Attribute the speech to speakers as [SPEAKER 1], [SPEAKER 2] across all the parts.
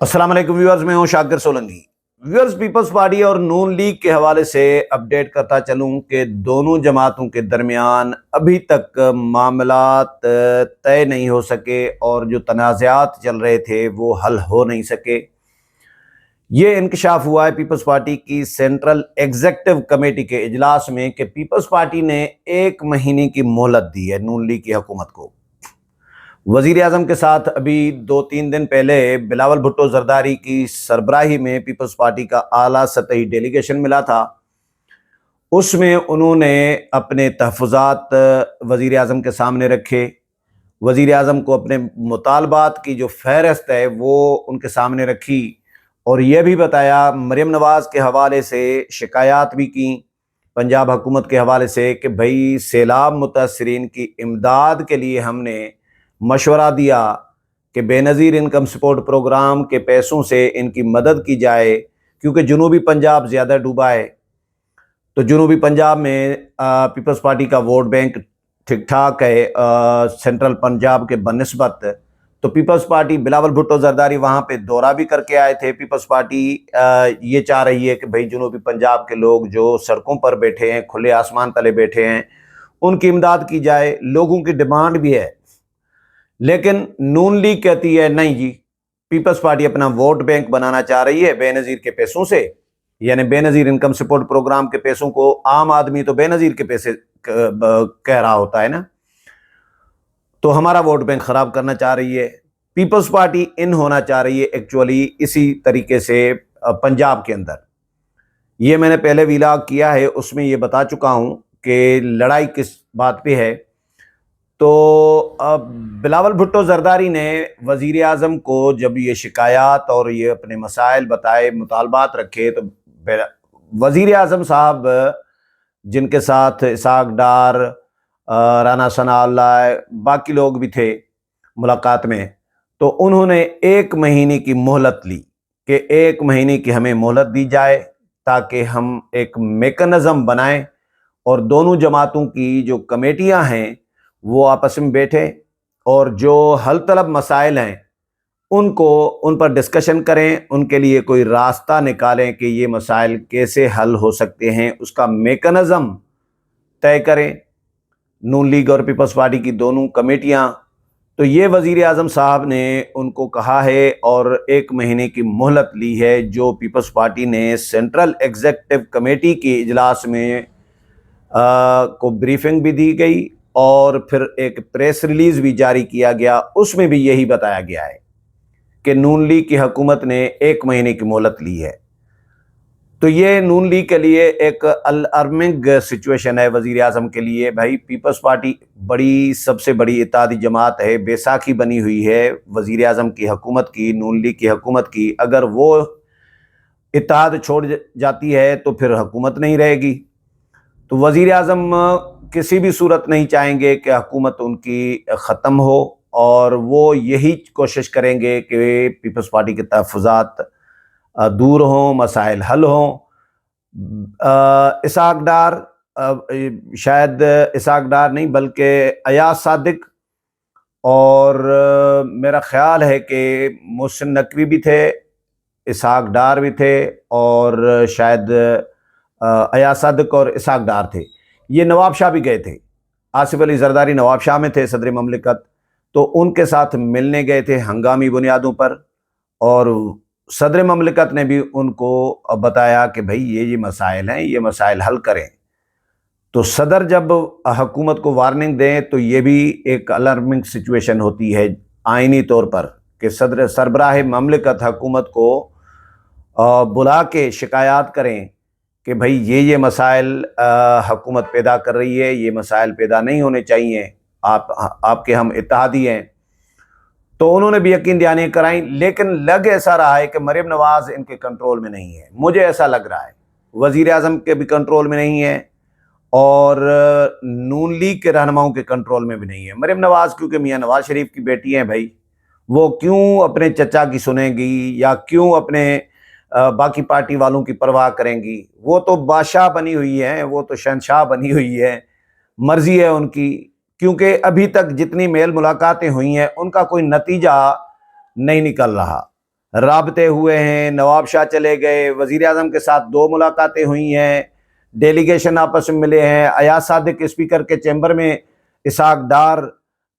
[SPEAKER 1] السلام علیکم ویورز، میں ہوں شاکر سولنگی۔ ویورز، پیپلز پارٹی اور نون لیگ کے حوالے سے اپڈیٹ کرتا چلوں کہ دونوں جماعتوں کے درمیان ابھی تک معاملات طے نہیں ہو سکے اور جو تنازعات چل رہے تھے وہ حل ہو نہیں سکے۔ یہ انکشاف ہوا ہے پیپلز پارٹی کی سینٹرل ایگزیکٹو کمیٹی کے اجلاس میں کہ پیپلز پارٹی نے 1 مہینے کی مہلت دی ہے نون لیگ کی حکومت کو۔ وزیر اعظم کے ساتھ ابھی 2-3 دن پہلے بلاول بھٹو زرداری کی سربراہی میں پیپلز پارٹی کا اعلیٰ سطحی ڈیلیگیشن ملا تھا۔ اس میں انہوں نے اپنے تحفظات وزیر اعظم کے سامنے رکھے، وزیر اعظم کو اپنے مطالبات کی جو فہرست ہے وہ ان کے سامنے رکھی، اور یہ بھی بتایا مریم نواز کے حوالے سے شکایات بھی کیں پنجاب حکومت کے حوالے سے کہ بھائی سیلاب متاثرین کی امداد کے لیے ہم نے مشورہ دیا کہ بے نظیر انکم سپورٹ پروگرام کے پیسوں سے ان کی مدد کی جائے، کیونکہ جنوبی پنجاب زیادہ ڈوبا ہے۔ تو جنوبی پنجاب میں پیپلز پارٹی کا ووٹ بینک ٹھیک ٹھاک ہے سینٹرل پنجاب کے بنسبت، تو پیپلز پارٹی بلاول بھٹو زرداری وہاں پہ دورہ بھی کر کے آئے تھے۔ پیپلز پارٹی یہ چاہ رہی ہے کہ بھائی جنوبی پنجاب کے لوگ جو سڑکوں پر بیٹھے ہیں، کھلے آسمان تلے بیٹھے ہیں، ان کی امداد کی جائے۔ لوگوں کی ڈیمانڈ بھی ہے، لیکن نون لیگ کہتی ہے نہیں جی، پیپلز پارٹی اپنا ووٹ بینک بنانا چاہ رہی ہے بے نظیر کے پیسوں سے، یعنی بے نظیر انکم سپورٹ پروگرام کے پیسوں کو عام آدمی تو بے نظیر کے پیسے کہہ رہا ہوتا ہے نا، تو ہمارا ووٹ بینک خراب کرنا چاہ رہی ہے۔ پیپلز پارٹی ان ہونا چاہ رہی ہے ایکچولی اسی طریقے سے پنجاب کے اندر۔ یہ میں نے پہلے ویلاگ کیا ہے، اس میں یہ بتا چکا ہوں کہ لڑائی کس بات پہ ہے۔ تو بلاول بھٹو زرداری نے وزیر اعظم کو جب یہ شکایات اور یہ اپنے مسائل بتائے، مطالبات رکھے، تو وزیر اعظم صاحب جن کے ساتھ اسحاق ڈار، رانا ثناء اللہ، باقی لوگ بھی تھے ملاقات میں، تو انہوں نے 1 مہینے کی مہلت لی کہ 1 مہینے کی ہمیں مہلت دی جائے تاکہ ہم ایک میکنزم بنائیں اور دونوں جماعتوں کی جو کمیٹیاں ہیں وہ آپس میں بیٹھیں اور جو حل طلب مسائل ہیں ان پر ڈسکشن کریں، ان کے لیے کوئی راستہ نکالیں کہ یہ مسائل کیسے حل ہو سکتے ہیں، اس کا میکنزم طے کریں نون لیگ اور پیپلز پارٹی کی دونوں کمیٹیاں۔ تو یہ وزیر اعظم صاحب نے ان کو کہا ہے اور 1 مہینے کی مہلت لی ہے، جو پیپلز پارٹی نے سینٹرل ایگزیکٹو کمیٹی کی اجلاس میں کو بریفنگ بھی دی گئی اور پھر ایک پریس ریلیز بھی جاری کیا گیا، اس میں بھی یہی بتایا گیا ہے کہ نون لیگ کی حکومت نے 1 مہینے کی مہلت لی ہے۔ تو یہ نون لیگ کے لیے ایک الارمنگ سچویشن ہے، وزیر اعظم کے لیے۔ بھائی پیپلز پارٹی سب سے بڑی اتحادی جماعت ہے، بیساکھی بنی ہوئی ہے وزیر اعظم کی حکومت کی، نون لیگ کی حکومت کی۔ اگر وہ اتحاد چھوڑ جاتی ہے تو پھر حکومت نہیں رہے گی۔ تو وزیر اعظم کسی بھی صورت نہیں چاہیں گے کہ حکومت ان کی ختم ہو، اور وہ یہی کوشش کریں گے کہ پیپلز پارٹی کے تحفظات دور ہوں، مسائل حل ہوں۔ اسحاق ڈار، شاید اسحاق ڈار نہیں بلکہ ایاز صادق، اور میرا خیال ہے کہ محسن نقوی بھی تھے، اسحاق ڈار بھی تھے، اور شاید ایاز صادق اور اسحاق ڈار تھے۔ یہ نواب شاہ بھی گئے تھے، آصف علی زرداری نواب شاہ میں تھے صدر مملکت، تو ان کے ساتھ ملنے گئے تھے ہنگامی بنیادوں پر، اور صدر مملکت نے بھی ان کو بتایا کہ بھائی یہ مسائل ہیں، یہ مسائل حل کریں۔ تو صدر جب حکومت کو وارننگ دیں تو یہ بھی ایک الارمنگ سچویشن ہوتی ہے آئینی طور پر، کہ صدر سربراہ مملکت حکومت کو بلا کے شکایات کریں کہ بھائی یہ مسائل حکومت پیدا کر رہی ہے، یہ مسائل پیدا نہیں ہونے چاہیے، آپ کے ہم اتحادی ہیں۔ تو انہوں نے بھی یقین دہانی کرائیں، لیکن لگ ایسا رہا ہے کہ مریم نواز ان کے کنٹرول میں نہیں ہے۔ مجھے ایسا لگ رہا ہے وزیر اعظم کے بھی کنٹرول میں نہیں ہے، اور نون لیگ کے رہنماؤں کے کنٹرول میں بھی نہیں ہے۔ مریم نواز کیونکہ میاں نواز شریف کی بیٹی ہیں، بھائی وہ کیوں اپنے چچا کی سنیں گی یا کیوں اپنے باقی پارٹی والوں کی پرواہ کریں گی؟ وہ تو بادشاہ بنی ہوئی ہیں، وہ تو شہنشاہ بنی ہوئی ہے، مرضی ہے ان کی۔ کیونکہ ابھی تک جتنی میل ملاقاتیں ہوئی ہیں ان کا کوئی نتیجہ نہیں نکل رہا۔ رابطے ہوئے ہیں، نواب شاہ چلے گئے، وزیر اعظم کے ساتھ 2 ملاقاتیں ہوئی ہیں، ڈیلیگیشن آپس میں ملے ہیں، ایاز صادق اسپیکر کے چیمبر میں اسحاق ڈار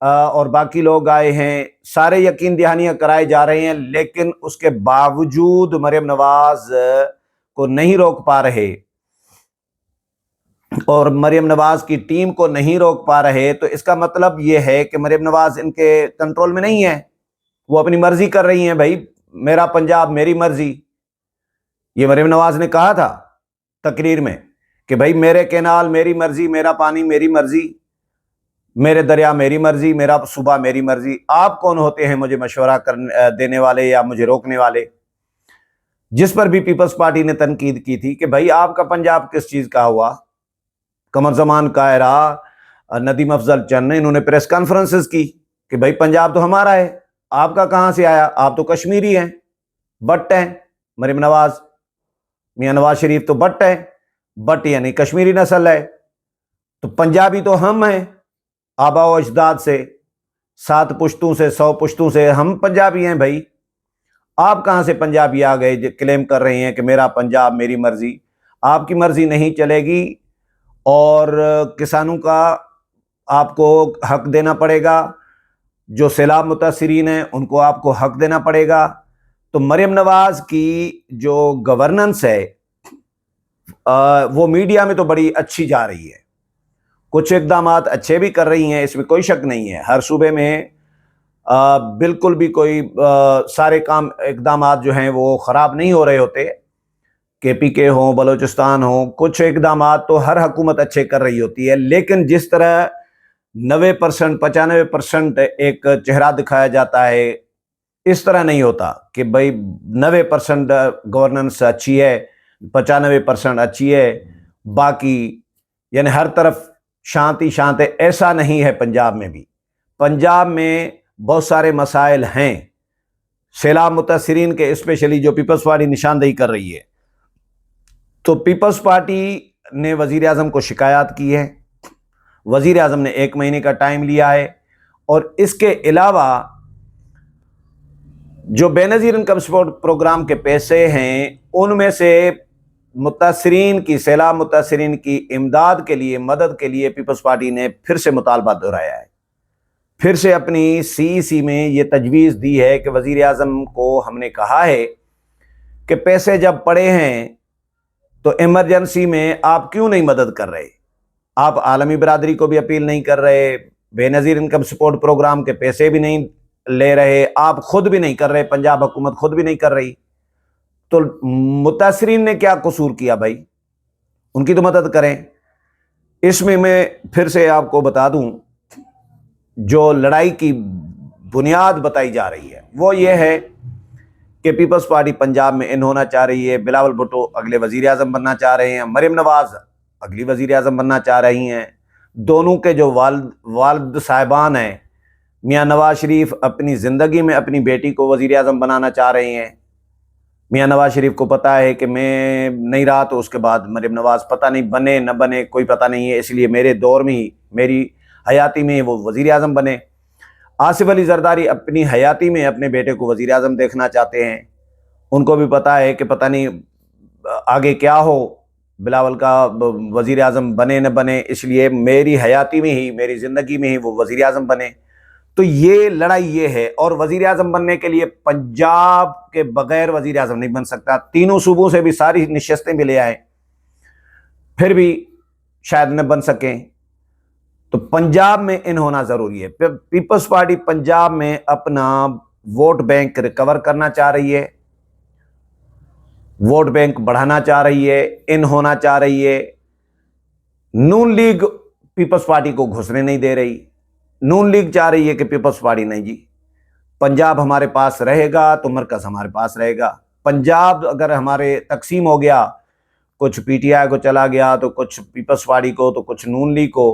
[SPEAKER 1] اور باقی لوگ آئے ہیں، سارے یقین دہانیاں کرائے جا رہے ہیں، لیکن اس کے باوجود مریم نواز کو نہیں روک پا رہے اور مریم نواز کی ٹیم کو نہیں روک پا رہے، تو اس کا مطلب یہ ہے کہ مریم نواز ان کے کنٹرول میں نہیں ہے، وہ اپنی مرضی کر رہی ہیں۔ بھائی میرا پنجاب میری مرضی، یہ مریم نواز نے کہا تھا تقریر میں کہ بھائی میرے کینال میری مرضی، میرا پانی میری مرضی، میرے دریا میری مرضی، میرا صوبہ میری مرضی، آپ کون ہوتے ہیں مجھے مشورہ دینے والے یا مجھے روکنے والے؟ جس پر بھی پیپلز پارٹی نے تنقید کی تھی کہ بھائی آپ کا پنجاب کس چیز کا ہوا؟ قمر زمان قاہرہ، ندیم افضل چند نے انہوں نے پریس کانفرنسز کی کہ بھائی پنجاب تو ہمارا ہے، آپ کا کہاں سے آیا؟ آپ تو کشمیری ہیں، بٹ ہیں۔ مریم نواز، میاں نواز شریف تو بٹ ہے، بٹ یعنی کشمیری نسل ہے، تو پنجابی تو ہم ہیں آبا و اجداد سے، 7 پشتوں سے 100 پشتوں سے ہم پنجابی ہیں۔ بھائی آپ کہاں سے پنجابی آ گئے جو کلیم کر رہے ہیں کہ میرا پنجاب میری مرضی؟ آپ کی مرضی نہیں چلے گی، اور کسانوں کا آپ کو حق دینا پڑے گا، جو سیلاب متاثرین ہیں ان کو آپ کو حق دینا پڑے گا۔ تو مریم نواز کی جو گورننس ہے وہ میڈیا میں تو بڑی اچھی جا رہی ہے، کچھ اقدامات اچھے بھی کر رہی ہیں، اس میں کوئی شک نہیں ہے، ہر صوبے میں بالکل بھی کوئی سارے کام اقدامات جو ہیں وہ خراب نہیں ہو رہے ہوتے، کے پی کے ہوں، بلوچستان ہوں، کچھ اقدامات تو ہر حکومت اچھے کر رہی ہوتی ہے، لیکن جس طرح 90% 95% ایک چہرہ دکھایا جاتا ہے، اس طرح نہیں ہوتا کہ بھائی 90% گورننس اچھی ہے، 95% اچھی ہے، باقی یعنی ہر طرف شانتی شانت ہے، ایسا نہیں ہے۔ پنجاب میں بھی، پنجاب میں بہت سارے مسائل ہیں سیلاب متاثرین کے، اسپیشلی جو پیپلز پارٹی نشاندہی کر رہی ہے۔ تو پیپلز پارٹی نے وزیر اعظم کو شکایات کی ہے، وزیر اعظم نے 1 مہینے کا ٹائم لیا ہے، اور اس کے علاوہ جو بے نظیر انکم سپورٹ پروگرام کے پیسے ہیں ان میں سے متاثرین کی، سیلاب متاثرین کی امداد کے لیے، مدد کے لیے پیپلز پارٹی نے پھر سے مطالبہ دہرایا ہے، پھر سے اپنی CEC میں یہ تجویز دی ہے کہ وزیر اعظم کو ہم نے کہا ہے کہ پیسے جب پڑے ہیں تو ایمرجنسی میں آپ کیوں نہیں مدد کر رہے؟ آپ عالمی برادری کو بھی اپیل نہیں کر رہے، بے نظیر انکم سپورٹ پروگرام کے پیسے بھی نہیں لے رہے، آپ خود بھی نہیں کر رہے، پنجاب حکومت خود بھی نہیں کر رہی، تو متاثرین نے کیا قصور کیا بھائی؟ ان کی تو مدد کریں۔ اس میں پھر سے آپ کو بتا دوں، جو لڑائی کی بنیاد بتائی جا رہی ہے وہ یہ ہے کہ پیپلز پارٹی پنجاب میں ان ہونا چاہ رہی ہے، بلاول بھٹو اگلے وزیر اعظم بننا چاہ رہے ہیں، مریم نواز اگلی وزیر اعظم بننا چاہ رہی ہیں، دونوں کے جو والد صاحبان ہیں، میاں نواز شریف اپنی زندگی میں اپنی بیٹی کو وزیر اعظم بنانا چاہ رہے ہیں۔ میاں نواز شریف کو پتہ ہے کہ میں نہیں رہا تو اس کے بعد مریم نواز پتہ نہیں بنے نہ بنے، کوئی پتہ نہیں ہے، اس لیے میرے دور میں ہی، میری حیاتی میں وہ وزیر اعظم بنے۔ آصف علی زرداری اپنی حیاتی میں اپنے بیٹے کو وزیر اعظم دیکھنا چاہتے ہیں، ان کو بھی پتہ ہے کہ پتہ نہیں آگے کیا ہو، بلاول کا وزیر اعظم بنے نہ بنے، اس لیے میری حیاتی میں ہی، میری زندگی میں ہی وہ وزیر اعظم بنے۔ تو یہ لڑائی یہ ہے، اور وزیر اعظم بننے کے لیے پنجاب کے بغیر وزیر اعظم نہیں بن سکتا، تینوں صوبوں سے بھی ساری نشستیں بھی لے آئے پھر بھی شاید نہ بن سکیں، تو پنجاب میں ان ہونا ضروری ہے۔ پیپلز پارٹی پنجاب میں اپنا ووٹ بینک ریکور کرنا چاہ رہی ہے، ووٹ بینک بڑھانا چاہ رہی ہے، ان ہونا چاہ رہی ہے۔ نون لیگ پیپلز پارٹی کو گھسنے نہیں دے رہی، نون لیگ چاہ رہی ہے کہ پیپلز پارٹی نہیں جی، پنجاب ہمارے پاس رہے گا تو مرکز ہمارے پاس رہے گا۔ پنجاب اگر ہمارے تقسیم ہو گیا، کچھ پی ٹی آئی کو چلا گیا تو کچھ پیپلز پارٹی کو تو کچھ نون لیگ کو،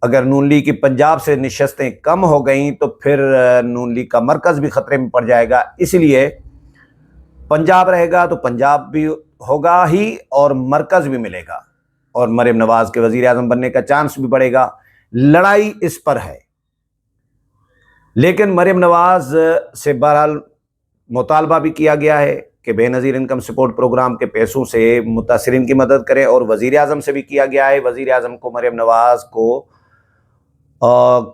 [SPEAKER 1] اگر نون لیگ کی پنجاب سے نشستیں کم ہو گئیں تو پھر نون لیگ کا مرکز بھی خطرے میں پڑ جائے گا، اس لیے پنجاب رہے گا تو پنجاب بھی ہوگا ہی اور مرکز بھی ملے گا، اور مریم نواز کے وزیر اعظم بننے کا چانس بھی بڑھے گا۔ لڑائی اس پر ہے، لیکن مریم نواز سے بہرحال مطالبہ بھی کیا گیا ہے کہ بے نظیر انکم سپورٹ پروگرام کے پیسوں سے متاثرین کی مدد کریں، اور وزیر اعظم سے بھی کیا گیا ہے، وزیر اعظم کو مریم نواز کو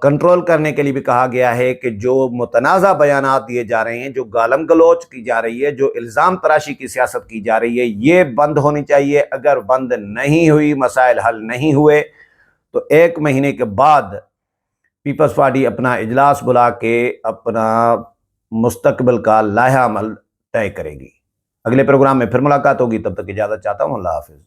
[SPEAKER 1] کنٹرول کرنے کے لیے بھی کہا گیا ہے کہ جو متنازع بیانات دیے جا رہے ہیں، جو گالم گلوچ کی جا رہی ہے، جو الزام تراشی کی سیاست کی جا رہی ہے، یہ بند ہونی چاہیے۔ اگر بند نہیں ہوئی، مسائل حل نہیں ہوئے، تو 1 مہینے کے بعد پیپلز پارٹی اپنا اجلاس بلا کے اپنا مستقبل کا لائحہ عمل طے کرے گی۔ اگلے پروگرام میں پھر ملاقات ہوگی، تب تک اجازت چاہتا ہوں۔ اللہ حافظ۔